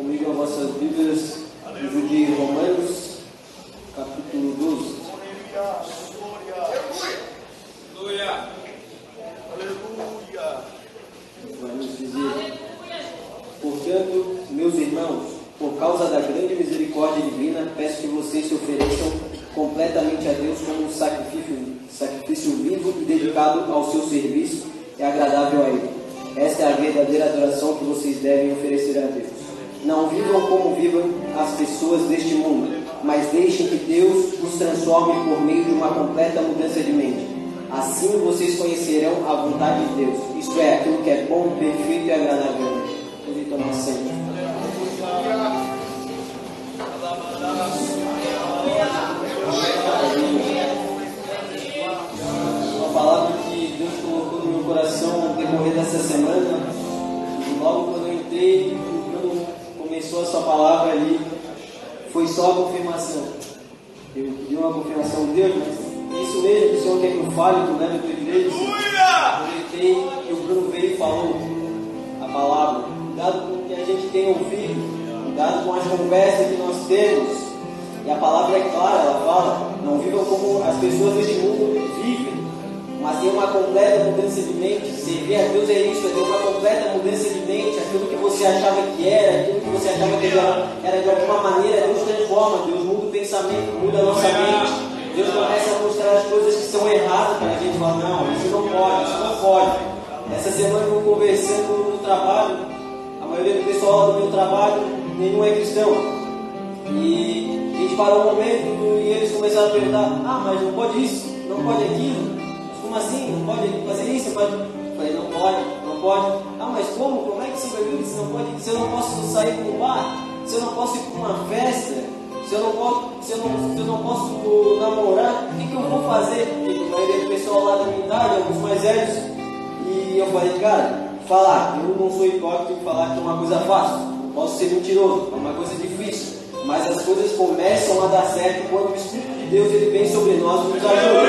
comigo as vossas Bíblias, livro de Romanos, capítulo 12. Aleluia! Vai nos dizer: portanto, meus irmãos, por causa da grande misericórdia divina, peço que vocês se ofereçam completamente a Deus como um sacrifício vivo e dedicado ao seu serviço e agradável a Ele. Esta é a verdadeira adoração que vocês devem oferecer a Deus. Não vivam como vivem as pessoas deste mundo, mas deixem que Deus os transforme por meio de uma completa mudança de mente. Assim vocês conhecerão a vontade de Deus, isto é, aquilo que é bom, perfeito e agradável. Vamos tomar assento. Uma palavra que Deus colocou no meu coração no decorrer dessa semana, e logo quando eu entrei, quando começou a sua palavra ali, foi só a confirmação. Eu pedi uma confirmação de Deus, mas é isso mesmo, o Senhor quer que eu fale, que eu leve a tua igreja. Eu entrei e o Bruno veio e falou a palavra. Cuidado com o que a gente tem ouvido, cuidado com as conversas que nós temos. E a palavra é clara, ela fala: não vivam como as pessoas deste mundo vivem, mas tem uma completa mudança de mente. Servir a Deus é isso, é ter uma completa mudança de mente. Aquilo que você achava que era, aquilo que você achava que era de alguma maneira, Deus transforma, Deus muda o pensamento, muda a nossa mente. Deus começa a mostrar as coisas que são erradas para a gente falar: não, isso não pode, isso não pode. Essa semana eu conversando no trabalho, a maioria do pessoal lá do meu trabalho, nenhum é cristão. E a gente parou um momento e eles começaram a perguntar: ah, mas não pode isso, não pode aquilo, mas como assim? Não pode fazer isso? Não pode? Eu falei: não pode, não pode. Ah, mas como? Como é que se vai vir? Se não pode, se eu não posso sair para um bar, se eu não posso ir para uma festa, se eu não posso namorar, o que eu vou fazer? Porque a maioria do pessoal lá da minha idade, alguns mais velhos, e eu falei: cara, falar, eu não sou hipócrita em falar que é uma coisa fácil, não posso ser mentiroso, é uma coisa difícil. Mas as coisas começam a dar certo quando o Espírito de Deus ele vem sobre nós e nos ajuda.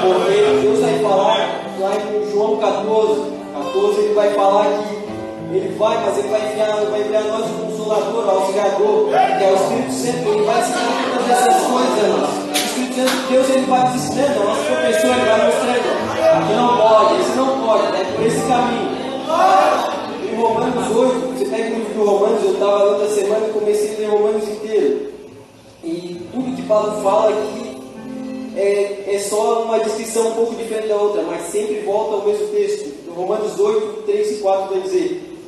Porque Deus vai falar lá em João 14, ele vai falar que ele vai enviar a nós o Consolador, o Auxiliador, que é o Espírito Santo. Ele vai ensinar todas essas coisas a nós. O Espírito Santo de Deus ele vai nos ensinando, a nossa professora ele vai mostrando. Aqui não pode, esse não pode, é por esse caminho. Em Romanos 8, você pega o livro de Romanos, eu estava lá outra semana e comecei a ler Romanos inteiro. E tudo que Paulo fala aqui é só uma descrição um pouco diferente da outra, mas sempre volta ao mesmo texto. No Romanos 8, 3 e 4 vai dizer: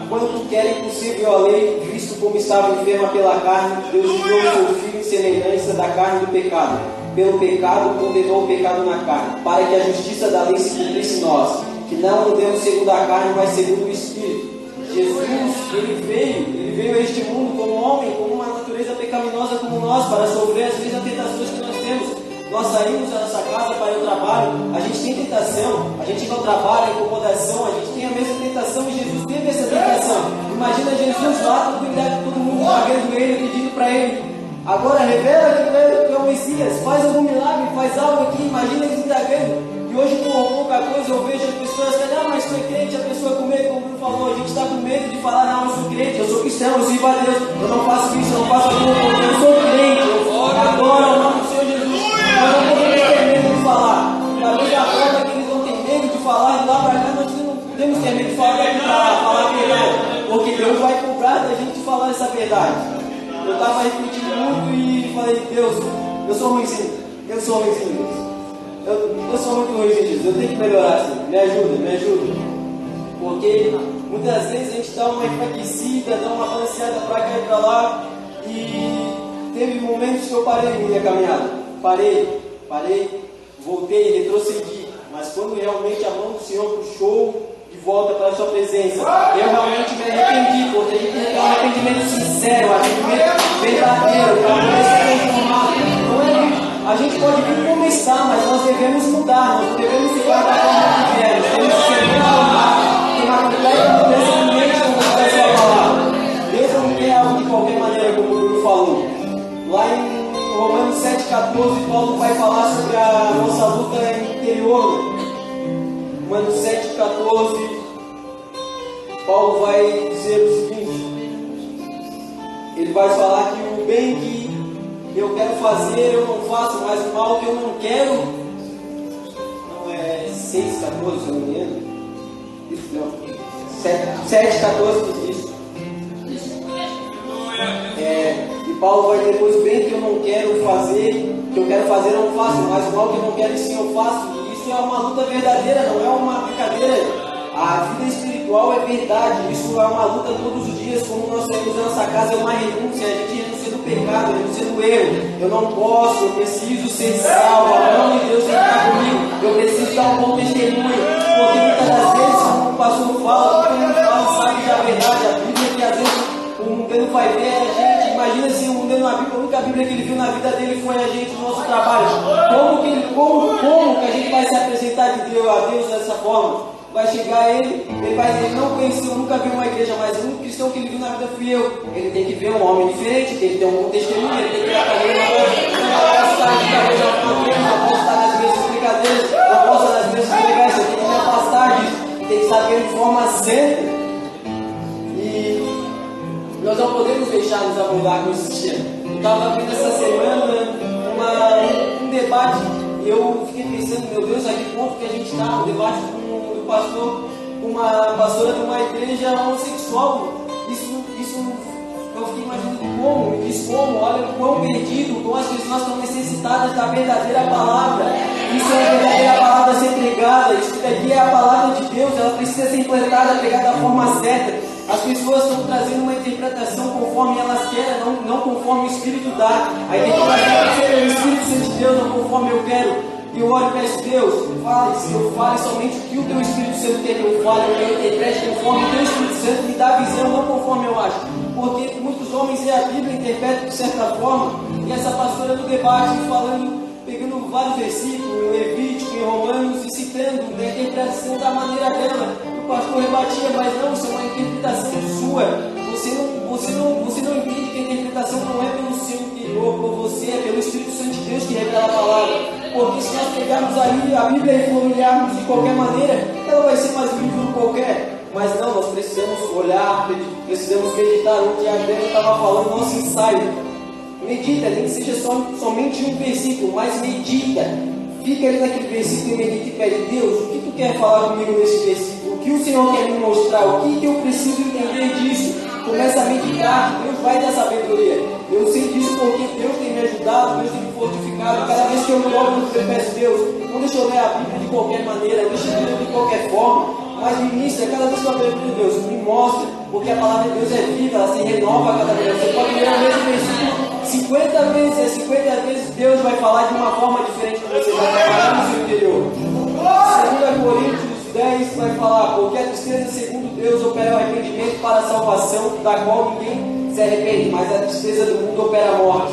quanto que era impossível a lei, visto como estava enferma pela carne, Deus enviou seu Filho em semelhança da carne do pecado. Pelo pecado, condenou o pecado na carne, para que a justiça da lei se cumprisse em nós, que não andemos segundo a carne, mas segundo o Espírito. Jesus, ele veio a este mundo como homem, com uma natureza pecaminosa como nós, para sofrer as mesmas tentações que nós temos. Nós saímos da nossa casa para ir ao trabalho, a gente tem tentação, a gente vai ao trabalho, incomodação, a gente tem a mesma tentação e Jesus teve essa tentação. Imagina Jesus lá, todo mundo pagando ele, pedindo para ele: agora revela que tu é o Messias, faz algum milagre, faz algo aqui. Imagina eles indagando. E hoje, por pouca coisa, eu vejo as pessoas que dizem: ah, mas tu é crente, a pessoa com medo, como o Bruno falou, a gente está com medo de falar: não, eu sou crente, eu sou cristão, eu sirvo a Deus, eu não faço isso, eu não faço aquilo, eu sou crente, eu adoro o nome do Senhor Jesus. Nós não podemos ter medo de falar. Da mesma forma que eles não têm medo de falar, de lá para cá, nós não podemos ter medo de falar a verdade, porque Deus vai cobrar da gente falar essa verdade. Eu estava refletindo muito e falei: Deus, eu sou ruimzinho, Deus. Eu sou muito ruim, Jesus. Eu tenho que melhorar assim. Me ajuda. Porque muitas vezes a gente dá uma enfraquecida, dá uma balanceada para cá e para lá. E teve momentos que eu parei na minha caminhada. Parei, voltei, retrocedi. Mas quando realmente a mão do Senhor puxou de volta para a sua presença, eu realmente me arrependi. Porque a gente tem que ter um arrependimento sincero, um arrependimento verdadeiro, para poder ser transformado. Não é? A gente pode vir como está, mas nós devemos mudar, nós não devemos ficar da forma que viemos, temos que ser transformados, ter uma completa mudança de mente como diz a sua palavra. Deus não quer algo de qualquer maneira, como o Bruno falou. Lá em Romanos 7,14, Paulo vai falar sobre a nossa luta interior. Romanos 7,14, Paulo vai dizer o seguinte: ele vai falar que o bem que eu quero fazer eu não faço, mas o mal que eu não quero, não é 6,14, se eu não me engano, isso não, 7,14 diz isso. E Paulo vai depois, o bem que eu não quero fazer, que eu quero fazer eu não faço, mas o mal que eu não quero sim eu faço. E isso é uma luta verdadeira, não é uma brincadeira. A vida espiritual é verdade, isso é uma luta todos os dias, como nós temos na nossa casa, é uma renúncia, a gente renuncia do pecado, renuncia do erro. Eu não posso, eu preciso ser salvo, a mão de Deus tem que estar comigo, eu preciso dar um bom testemunho, porque muitas das vezes, como o pastor fala, todo mundo fala, sabe da verdade, a Bíblia que às vezes o mundano vai ver a gente, imagina se o mundano na Bíblia, a única Bíblia que ele viu na vida dele foi a gente no nosso trabalho. Como que a gente vai se apresentar de Deus, a Deus dessa forma? Vai chegar ele vai dizer, não conheceu, nunca viu uma igreja, mas o único cristão que ele viu na vida fui eu. Ele tem que ver um homem diferente, tem que ter um bom testemunho, ele tem que ter a carreira, não posso estar de cabeça na igreja, não posso estar nas mesmas brincadeiras, não posso estar nas mesmas conversas, eu tenho que me afastar disso, tem que saber de forma certa. E nós não podemos deixar nos abordar com esse sistema. Eu estava vendo essa semana um debate e eu fiquei pensando, meu Deus, a que ponto que a gente está, um debate com pastor, uma pastora de uma igreja homossexual. Isso eu fiquei imaginando olha o quão perdido, como as pessoas estão necessitadas da verdadeira palavra. Isso é a verdadeira palavra a ser pregada, isso daqui é a palavra de Deus, ela precisa ser implantada, pregada da forma certa. As pessoas estão trazendo uma interpretação conforme elas querem, não conforme o Espírito dá. A interpretação tem que ser o Espírito Santo de Deus, não conforme eu quero. E eu olho e peço, Deus, eu fale somente o que o Teu Espírito Santo quer que eu fale, eu interprete conforme o Teu Espírito Santo me dá visão, não conforme eu acho. Porque muitos homens lêem a Bíblia, interpretam de certa forma, e essa pastora no debate pegando vários versículos, em Levítico, em Romanos, e citando a interpretação da maneira dela. O pastor rebatia, mas não, isso é uma interpretação sua. Você não entende que a interpretação não é pelo seu interior, por você, é pelo Espírito Santo de Deus que revela a palavra. Porque se nós pegarmos ali a Bíblia e folhearmos de qualquer maneira, ela vai ser mais um livro qualquer. Mas não, nós precisamos olhar, precisamos meditar. O que a Adriana estava falando no nosso ensaio. Medita, nem que seja somente um versículo, mas medita. Fica ali naquele versículo e medita e pede, Deus, o que tu quer falar comigo nesse versículo? O que o Senhor quer me mostrar? O que eu preciso entender disso? Começa a meditar, Deus vai dar sabedoria. Eu sei disso porque Deus tem me ajudado, Deus tem me fortificado. Cada vez que eu oro, eu peço, Deus, não deixa eu ler a Bíblia de qualquer maneira, deixa eu ler de qualquer forma, mas me ministra, cada vez que eu abro de Deus, me mostra, porque a palavra de Deus é viva, ela se renova a cada vez. Você pode ler o mesmo versículo 50 vezes, 50 vezes Deus vai falar de uma forma diferente que você vai falar no seu interior. 2 Coríntios 10 vai falar, porque a tristeza segundo Deus opera o arrependimento para a salvação, da qual ninguém se arrepende, mas a tristeza do mundo opera a morte.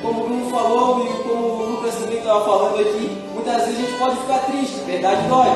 Como o Bruno falou e como o Lucas também estava falando aqui, muitas vezes a gente pode ficar triste, verdade dói,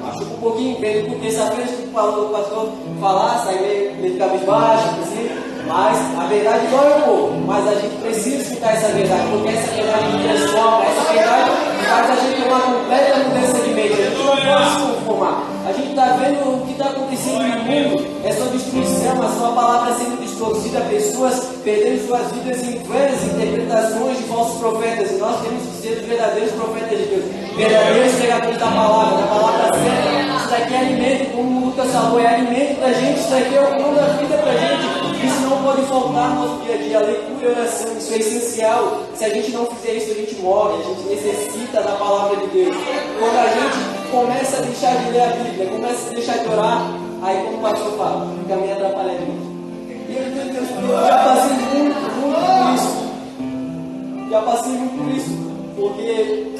machuca um pouquinho, vendo porque terça-feira a gente falou do pastor falar, sair meio cabisbaixo, assim, mas a verdade dói um pouco, mas a gente precisa escutar essa verdade, porque essa verdade nos transforma, essa verdade faz a gente ter uma completa mudança de mente, a gente não pode se conformar. A gente está vendo o que está acontecendo no mundo, é sua destruição, a sua palavra sendo distorcida, pessoas perdendo suas vidas em várias interpretações de falsos profetas, e nós temos que ser os verdadeiros profetas de Deus, verdadeiros pregadores da palavra certa. Isso daqui é alimento, como o Lucas falou, é alimento para a gente, isso daqui é o pão da vida para a gente, isso não pode faltar no nosso dia a dia, a leitura e a oração, isso é essencial. Se a gente não fizer isso, a gente morre, a gente necessita da palavra de Deus. Quando a gente começa a deixar de ler a Bíblia, começa a deixar de orar, aí como o pastor fala, fica meio atrapalhadinho. E eu já passei muito por isso. Já passei muito por isso, porque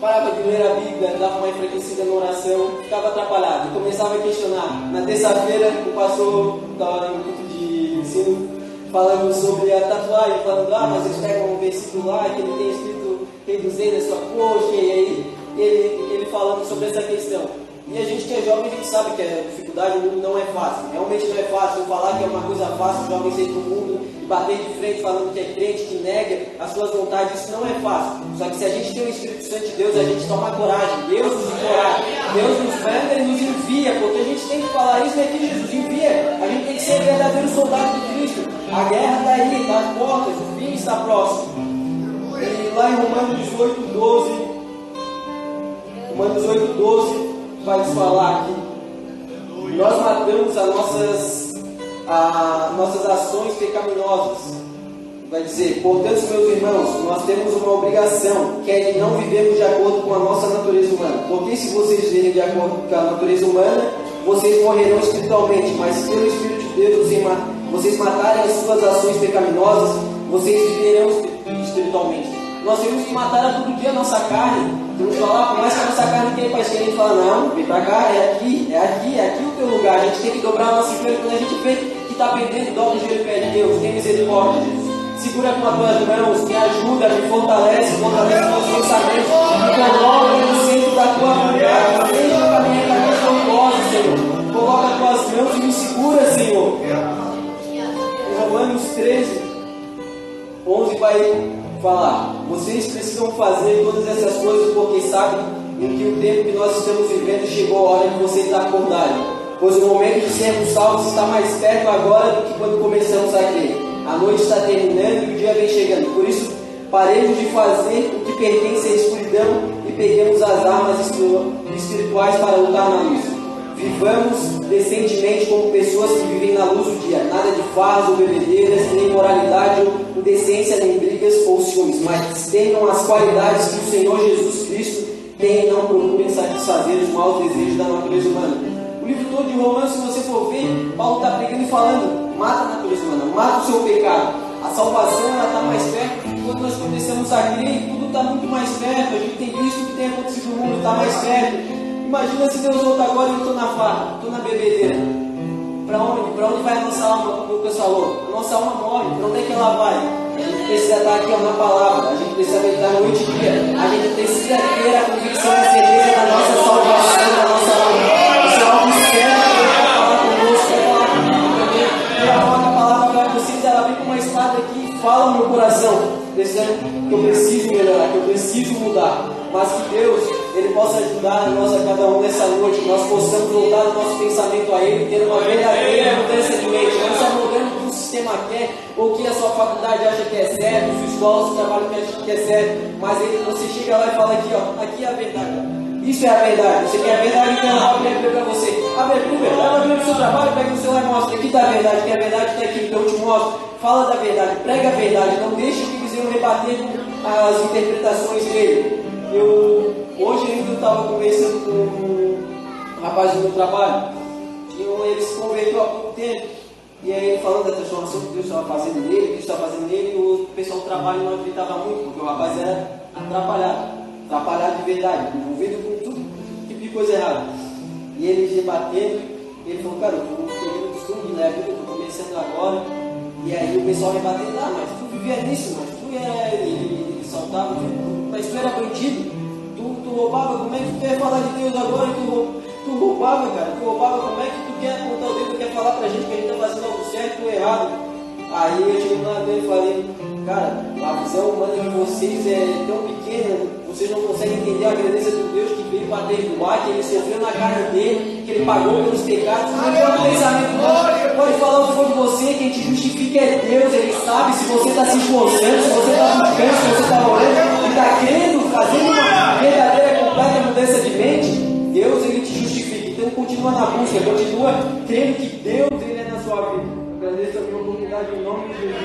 parava de ler a Bíblia, dava uma enfraquecida na oração, ficava atrapalhado, começava a questionar. Na terça-feira, o pastor estava em grupo de ensino falando sobre a tatuagem, falando, mas eles pegam um versículo lá que ele tem escrito reduzir na sua coxa, e aí ele falando sobre essa questão. E a gente que é jovem, a gente sabe que a dificuldade do mundo não é fácil. Realmente não é fácil. Falar que é uma coisa fácil, jovem sair do mundo e bater de frente falando que é crente, que nega as suas vontades, isso não é fácil. Só que se a gente tem o Espírito Santo de Deus, a gente toma coragem. Deus nos encoraja. Deus nos manda e nos envia. Porque a gente tem que falar isso, é que Jesus envia. A gente tem que ser verdadeiro soldado de Cristo. A guerra está aí, está às portas, o fim está próximo. E lá em Romanos 8:12, vai nos falar que nós matamos as nossas ações pecaminosas. Vai dizer: portanto, meus irmãos, nós temos uma obrigação, que é de não vivermos de acordo com a nossa natureza humana. Porque se vocês viverem de acordo com a natureza humana, vocês morrerão espiritualmente, mas pelo Espírito de Deus, vocês matarem as suas ações pecaminosas, vocês viverão espiritualmente. Nós temos que matar todo dia a nossa carne. Temos que falar, por mais que a nossa carne tenha para esquerda, a gente fala: não, vem para cá, é aqui o teu lugar. A gente tem que dobrar o nosso joelho. Quando a gente vê que está perdendo, dobra o joelho e pede: Deus, tem misericórdia, Jesus. Segura com as tuas mãos, me ajuda, me fortalece meus pensamentos, me coloca no centro da tua vontade, deixa eu caminhar da minha propósito, Senhor. Coloca as tuas mãos e me segura, Senhor. Em Romanos 13:11 vai falar: vocês precisam fazer todas essas coisas porque sabem em que o tempo que nós estamos vivendo chegou a hora de vocês acordarem, pois o momento de sermos salvos está mais perto agora do que quando começamos a crer. A noite está terminando e o dia vem chegando. Por isso, paremos de fazer o que pertence à escuridão e peguemos as armas espirituais para lutar na luz. Vivamos decentemente como pessoas que vivem na luz do dia. Nada de farras ou bebedeiras, nem imoralidade ou indecência, nem brigas ou ciúmes. Mas tenham as qualidades que o Senhor Jesus Cristo tem e não procurem satisfazer os maus desejos da natureza humana. O livro todo de Romanos, se você for ver, Paulo está pregando e falando: mata a natureza humana, mata o seu pecado. A salvação está mais perto. Quando nós começamos a crer, tudo está muito mais perto. A gente tem visto o que tem acontecido no mundo, está mais perto. Imagina se Deus volta agora e eu estou na farra, estou na bebedeira. Para onde vai a nossa alma, como o Lucas falou? A nossa alma morre, para onde é que ela vai? A gente precisa estar aqui na palavra, a gente precisa meditar noite e dia. A gente precisa ter a convicção e a certeza da nossa salvação, da nossa alma. Isso é algo certo, que vai falar conosco, vai falar comigo também. Eu coloco a palavra para vocês, ela vem com uma espada aqui e fala no meu coração, dizendo que eu preciso melhorar, que eu preciso mudar. Mas que Deus, Ele possa ajudar nós a cada um nessa noite, que nós possamos voltar o nosso pensamento a Ele, ter uma verdadeira mudança de mente, não só mudando o que o sistema quer, ou o que a sua faculdade acha que é certo, sua escola, o seu trabalho que é certo, mas você chega lá e fala: aqui, ó, aqui é a verdade. Isso é a verdade. Você quer a verdade, então abre a Bíblia para você. Abre a Bíblia, vai a Bíblia no seu trabalho, pega o celular e mostra: aqui está a verdade, que a verdade está aqui, então eu te mostro. Fala da verdade, prega a verdade, não deixe o que vizinho rebater com as interpretações dele. Hoje ainda estava conversando com um rapaz do meu trabalho, ele se converteu há pouco tempo, e aí ele falando da transformação que Deus estava fazendo nele, e o pessoal do trabalho não acreditava muito, porque o rapaz era atrapalhado de verdade, envolvido com tudo tipo de coisa errada. E ele debatendo, ele falou: cara, eu estou pegando costume de ler a Bíblia, estou começando agora. E aí o pessoal rebatendo: mas tu vivia nisso, mas tu era. Ele saltava, mas tu era bandido, tu roubava, como é que tu quer falar de Deus agora? Tu roubava, cara, como é que tu quer apontar o dedo, tu quer falar pra gente que a gente está fazendo algo certo ou errado? Aí eu cheguei lá dele e falei: cara, a visão humana de vocês é tão pequena, vocês não conseguem entender a grandeza do Deus que veio para perdoar, que Ele sofreu na carne dele, que Ele pagou pelos pecados. Não pode pensamento, pode falar o que for de você, quem te justifica é Deus. Ele sabe se você está se esforçando, se você está buscando, se você está orando e está querendo fazer uma verdadeira, completa mudança de mente. Deus, Ele te justifica. Então continua na busca, continua crendo que Deus, Ele é na sua vida. Agradeço a minha oportunidade em nome de Jesus.